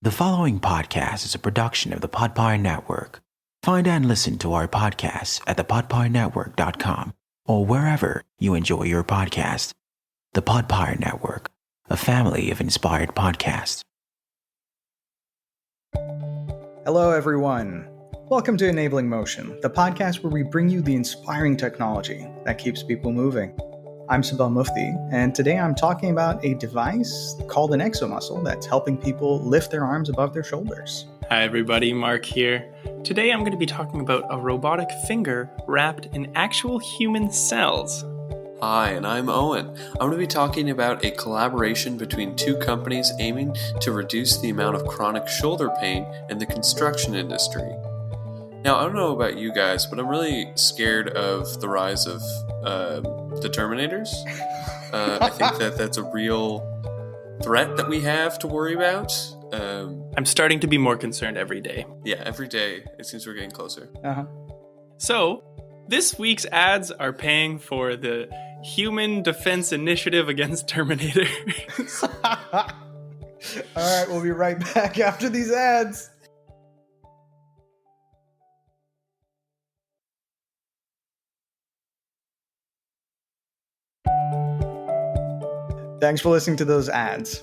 The following podcast is a production of the Podpire Network. Find and listen to our podcasts at thepodpirenetwork.com or wherever you enjoy your podcast. The Podpire Network, a family of inspired podcasts. Hello, everyone. Welcome to Enabling Motion, the podcast where we bring you the inspiring technology that keeps people moving. I'm Sibel Mufti, and today I'm talking about a device called an Exomuscle that's helping people lift their arms above their shoulders. Hi everybody, Marc here. Today I'm going to be talking about a robotic finger wrapped in actual human cells. Hi, and I'm Owen. I'm going to be talking about a collaboration between two companies aiming to reduce the amount of chronic shoulder pain in the construction industry. Now, I don't know about you guys, but I'm really scared of the rise of the Terminators. I think that's a real threat that we have to worry about. I'm starting to be more concerned every day. Yeah, every day it seems we're getting closer. So, this week's ads are paying for the Human Defense Initiative against Terminators. All right, we'll be right back after these ads. Thanks for listening to those ads.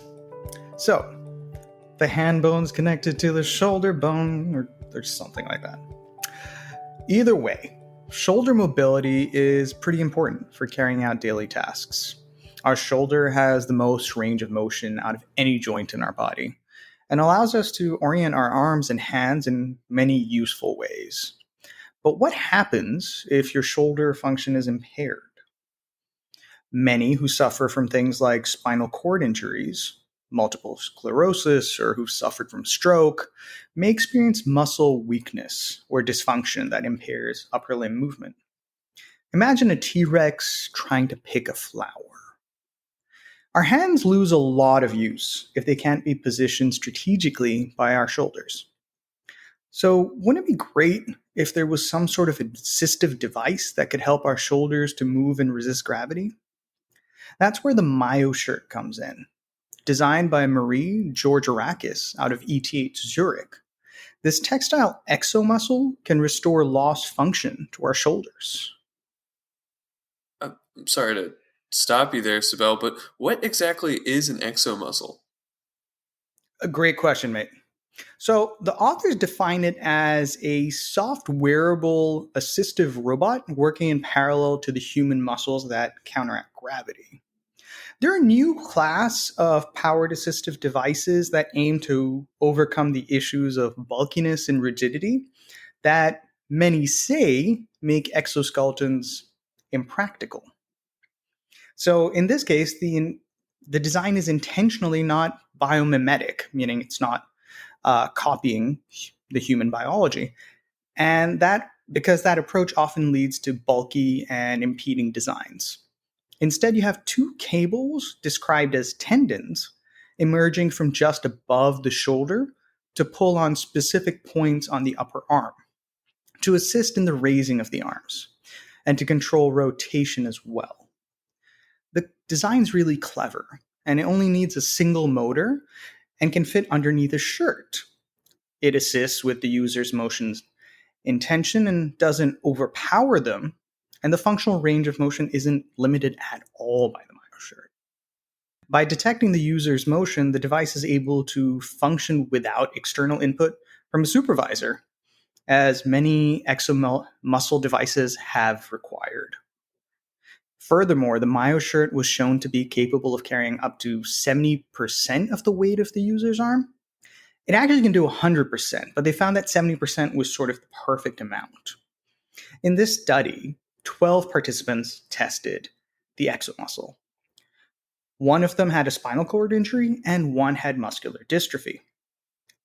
So, the hand bone's connected to the shoulder bone, or something like that. Either way, shoulder mobility is pretty important for carrying out daily tasks. Our shoulder has the most range of motion out of any joint in our body, and allows us to orient our arms and hands in many useful ways. But what happens if your shoulder function is impaired? Many who suffer from things like spinal cord injuries, multiple sclerosis, or who've suffered from stroke may experience muscle weakness or dysfunction that impairs upper limb movement. Imagine a T-Rex trying to pick a flower. Our hands lose a lot of use if they can't be positioned strategically by our shoulders. So wouldn't it be great if there was some sort of assistive device that could help our shoulders to move and resist gravity? That's where the Myo shirt comes in. Designed by Marie Georgirakis out of ETH Zurich, this textile exomuscle can restore lost function to our shoulders. I'm sorry to stop you there, Sibel, but what exactly is an exomuscle? A great question, mate. So the authors define it as a soft wearable assistive robot working in parallel to the human muscles that counteract gravity. There are a new class of powered assistive devices that aim to overcome the issues of bulkiness and rigidity that many say make exoskeletons impractical. So in this case, the design is intentionally not biomimetic, meaning it's not copying the human biology. And that because that approach often leads to bulky and impeding designs. Instead, you have two cables described as tendons emerging from just above the shoulder to pull on specific points on the upper arm, to assist in the raising of the arms, and to control rotation as well. The design's really clever, and it only needs a single motor and can fit underneath a shirt. It assists with the user's motions in tension and doesn't overpower them, and the functional range of motion isn't limited at all by the Myo shirt. By detecting the user's motion, the device is able to function without external input from a supervisor, as many exomuscle devices have required. Furthermore, the Myo shirt was shown to be capable of carrying up to 70% of the weight of the user's arm. It actually can do 100%, but they found that 70% was sort of the perfect amount. In this study, 12 participants tested the exomuscle. One of them had a spinal cord injury and one had muscular dystrophy.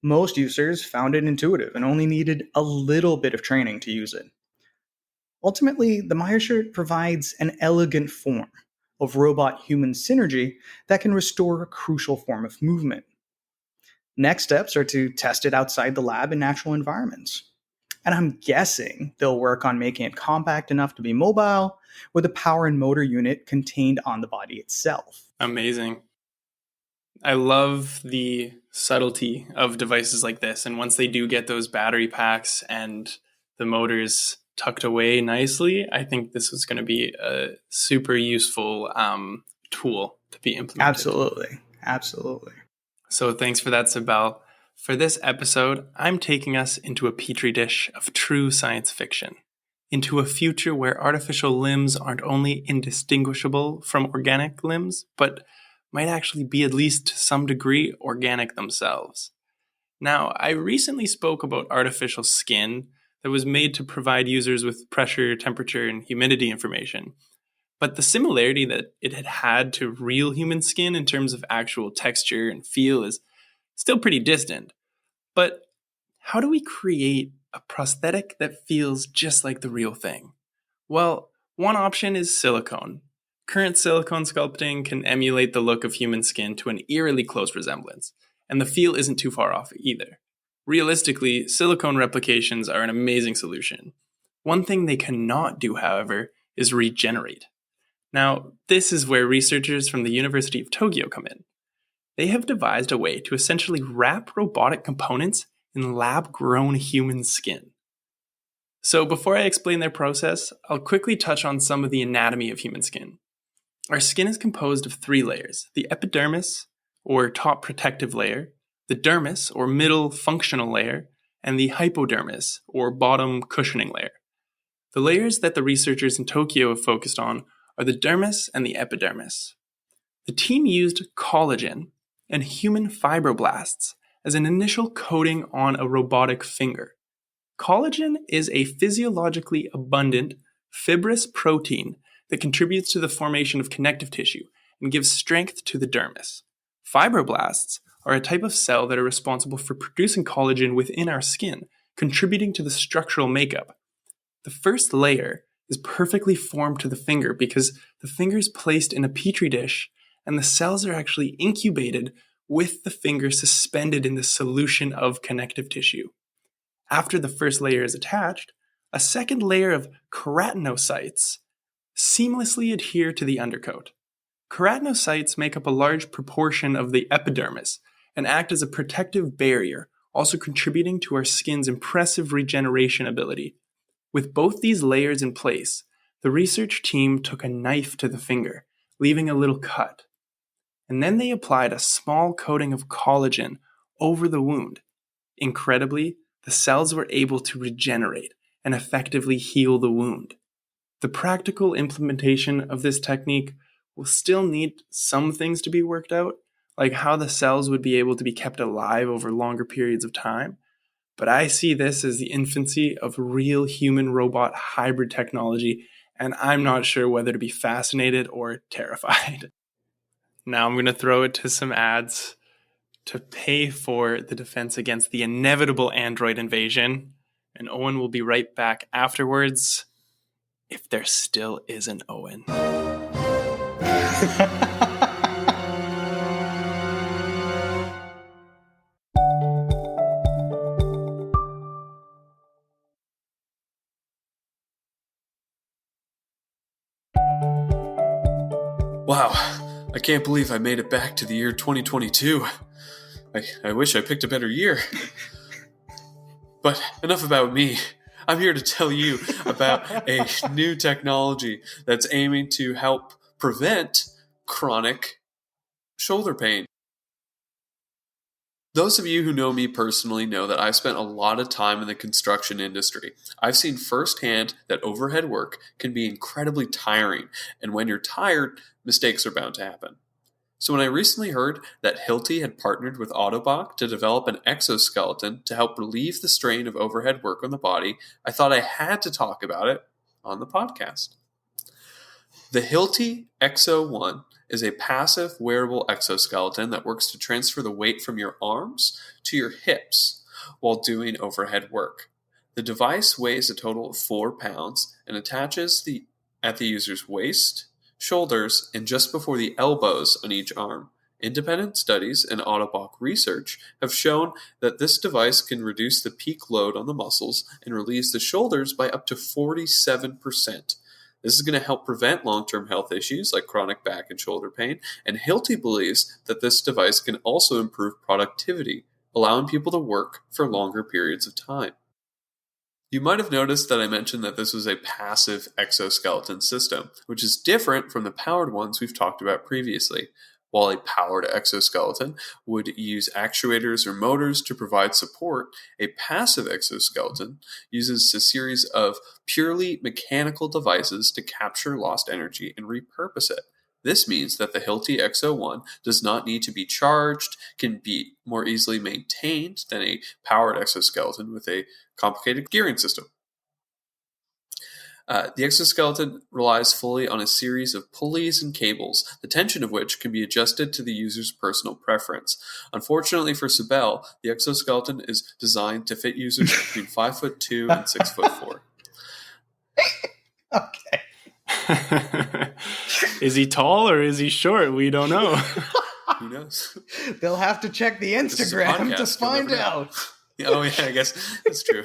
Most users found it intuitive and only needed a little bit of training to use it. Ultimately, the Myo shirt provides an elegant form of robot-human synergy that can restore a crucial form of movement. Next steps are to test it outside the lab in natural environments. And I'm guessing they'll work on making it compact enough to be mobile, with a power and motor unit contained on the body itself. Amazing. I love the subtlety of devices like this. And once they do get those battery packs and the motors tucked away nicely, I think this is going to be a super useful tool to be implemented. Absolutely. So thanks for that, Sibel. For this episode, I'm taking us into a petri dish of true science fiction, into a future where artificial limbs aren't only indistinguishable from organic limbs, but might actually be at least to some degree organic themselves. Now, I recently spoke about artificial skin that was made to provide users with pressure, temperature, and humidity information. But the similarity that it had to real human skin in terms of actual texture and feel is still pretty distant. But how do we create a prosthetic that feels just like the real thing? Well, one option is silicone. Current silicone sculpting can emulate the look of human skin to an eerily close resemblance, and the feel isn't too far off either. Realistically, silicone replications are an amazing solution. One thing they cannot do, however, is regenerate. Now, this is where researchers from the University of Tokyo come in. They have devised a way to essentially wrap robotic components in lab-grown human skin. So before I explain their process, I'll quickly touch on some of the anatomy of human skin. Our skin is composed of 3 layers: the epidermis, or top protective layer, the dermis, or middle functional layer, and the hypodermis, or bottom cushioning layer. The layers that the researchers in Tokyo have focused on are the dermis and the epidermis. The team used collagen and human fibroblasts as an initial coating on a robotic finger. Collagen is a physiologically abundant, fibrous protein that contributes to the formation of connective tissue and gives strength to the dermis. Fibroblasts are a type of cell that are responsible for producing collagen within our skin, contributing to the structural makeup. The first layer is perfectly formed to the finger because the finger is placed in a petri dish and the cells are actually incubated with the finger suspended in the solution of connective tissue. After the first layer is attached, a second layer of keratinocytes seamlessly adhere to the undercoat. Keratinocytes make up a large proportion of the epidermis and act as a protective barrier, also contributing to our skin's impressive regeneration ability. With both these layers in place, the research team took a knife to the finger, leaving a little cut. And then they applied a small coating of collagen over the wound. Incredibly, the cells were able to regenerate and effectively heal the wound. The practical implementation of this technique will still need some things to be worked out, like how the cells would be able to be kept alive over longer periods of time. But I see this as the infancy of real human-robot hybrid technology, and I'm not sure whether to be fascinated or terrified. Now I'm going to throw it to some ads to pay for the defense against the inevitable Android invasion, and Owen will be right back afterwards, if there still is an Owen. Wow, I can't believe I made it back to the year 2022. I wish I picked a better year. But enough about me. I'm here to tell you about a new technology that's aiming to help prevent chronic shoulder pain. Those of you who know me personally know that I've spent a lot of time in the construction industry. I've seen firsthand that overhead work can be incredibly tiring, and when you're tired, mistakes are bound to happen. So when I recently heard that Hilti had partnered with Autobot to develop an exoskeleton to help relieve the strain of overhead work on the body, I thought I had to talk about it on the podcast. The Hilti Exo 1 is a passive wearable exoskeleton that works to transfer the weight from your arms to your hips while doing overhead work. The device weighs a total of 4 pounds and attaches at the user's waist, shoulders, and just before the elbows on each arm. Independent studies and Autobot research have shown that this device can reduce the peak load on the muscles and relieves the shoulders by up to 47%. This is going to help prevent long-term health issues like chronic back and shoulder pain, and Hilti believes that this device can also improve productivity, allowing people to work for longer periods of time. You might have noticed that I mentioned that this was a passive exoskeleton system, which is different from the powered ones we've talked about previously. While a powered exoskeleton would use actuators or motors to provide support, a passive exoskeleton uses a series of purely mechanical devices to capture lost energy and repurpose it. This means that the Hilti Exo-1 does not need to be charged, can be more easily maintained than a powered exoskeleton with a complicated gearing system. The exoskeleton relies fully on a series of pulleys and cables, the tension of which can be adjusted to the user's personal preference. Unfortunately for Sibel, the exoskeleton is designed to fit users between 5'2" and 6'4". Okay. Is he tall or is he short? We don't know. Who knows? They'll have to check the Instagram to find out. Oh yeah, I guess that's true.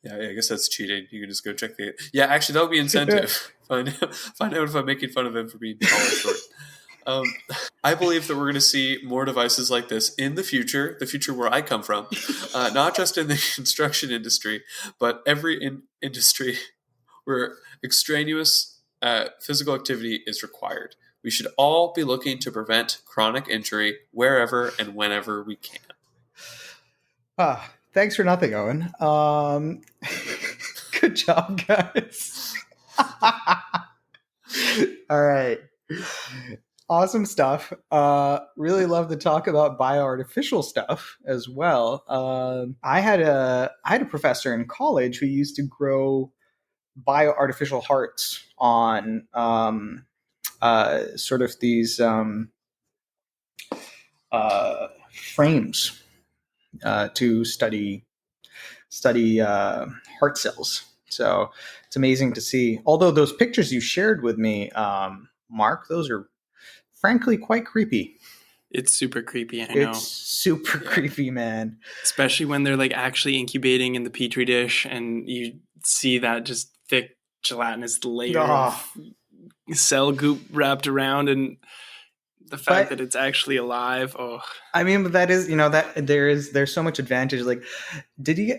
Yeah, I guess that's cheating. You can just go check the. Yeah, actually, that would be incentive. Find out if I'm making fun of him for being tall or short. I believe that we're going to see more devices like this in the future where I come from, not just in the construction industry, but every industry where extraneous physical activity is required. We should all be looking to prevent chronic injury wherever and whenever we can. Thanks for nothing, Owen. Good job, guys. All right. Awesome stuff. Really love to talk about bioartificial stuff as well. I had a professor in college who used to grow bioartificial hearts on sort of these frames to study heart cells. So it's amazing to see. Although those pictures you shared with me, Marc, those are frankly quite creepy. It's super creepy, I know. It's super creepy, man. Especially when they're like actually incubating in the petri dish and you see that just thick gelatinous layer of cell goop wrapped around, and the fact that it's actually alive. Oh, I mean, but that is, that there's so much advantage. Like,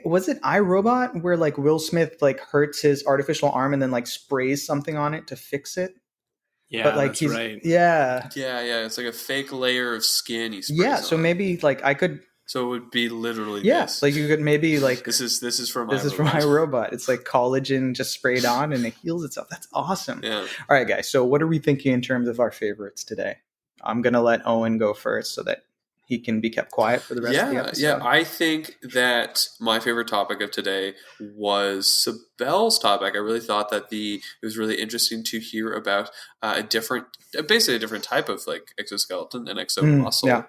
was it iRobot where like Will Smith like hurts his artificial arm and then like sprays something on it to fix it? Yeah, but like that's right. Yeah. It's like a fake layer of skin he sprays so on. Maybe like I could. So it would be literally this. Like you could maybe like this is from iRobot. It's like collagen just sprayed on and it heals itself. That's awesome. Yeah. All right, guys. So what are we thinking in terms of our favorites today? I'm gonna let Owen go first so that he can be kept quiet for the rest of the episode. Yeah, I think that my favorite topic of today was Sibel's topic. I really thought that it was really interesting to hear about basically a different type of like exoskeleton and exomuscle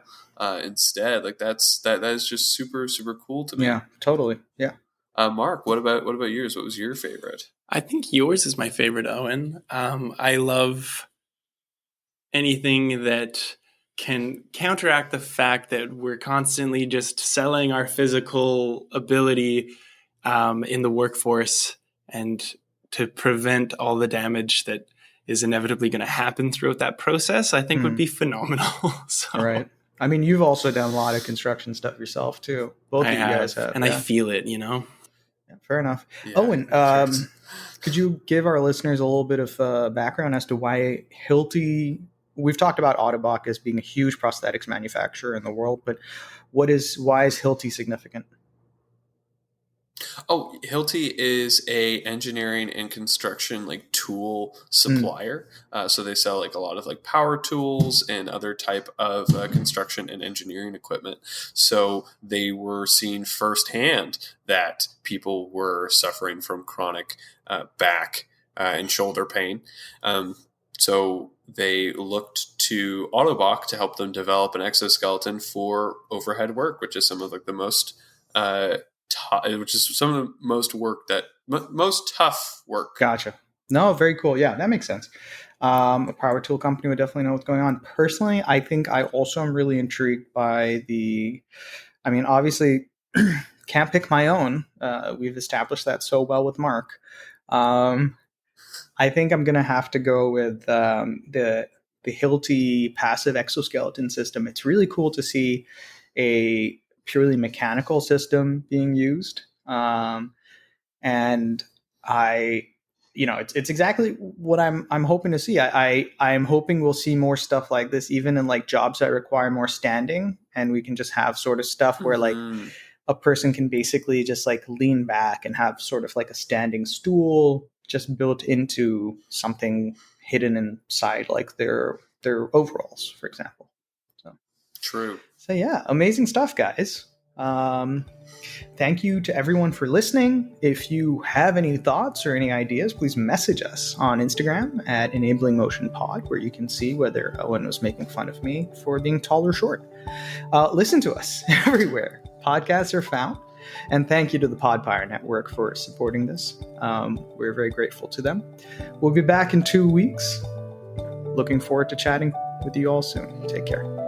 instead. Like that is just super, super cool to me. Yeah, totally. Yeah. Marc, what about yours? What was your favorite? I think yours is my favorite, Owen. I love anything that can counteract the fact that we're constantly just selling our physical ability in the workforce, and to prevent all the damage that is inevitably going to happen throughout that process, I think would be phenomenal. So, right. I mean, you've also done a lot of construction stuff yourself too. Both of you guys have. And I feel it, Yeah, fair enough. Yeah, Owen, could you give our listeners a little bit of background as to why Hilti? We've talked about Ottobock as being a huge prosthetics manufacturer in the world, but why is Hilti significant? Oh, Hilti is a engineering and construction like tool supplier. So they sell like a lot of like power tools and other type of construction and engineering equipment. So they were seeing firsthand that people were suffering from chronic back and shoulder pain. So they looked to Ottobock to help them develop an exoskeleton for overhead work, which is some of like the most most tough work. Gotcha. No, very cool. Yeah, that makes sense. A power tool company would definitely know what's going on. Personally, I think I also am really intrigued by obviously can't pick my own. We've established that so well with Marc. I think I'm going to have to go with the Hilti passive exoskeleton system. It's really cool to see a purely mechanical system being used. And it's exactly what I'm hoping to see. I'm hoping we'll see more stuff like this, even in like jobs that require more standing, and we can just have sort of stuff where like a person can basically just like lean back and have sort of like a standing stool just built into something hidden inside like their overalls, for example. True. So yeah, amazing stuff, guys. Thank you to everyone for listening. If you have any thoughts or any ideas, please message us on Instagram at Enabling Motion Pod, where you can see whether Owen was making fun of me for being tall or short. Listen to us everywhere podcasts are found. And thank you to the Podpire Network for supporting this. We're very grateful to them. We'll be back in 2 weeks. Looking forward to chatting with you all soon. Take care.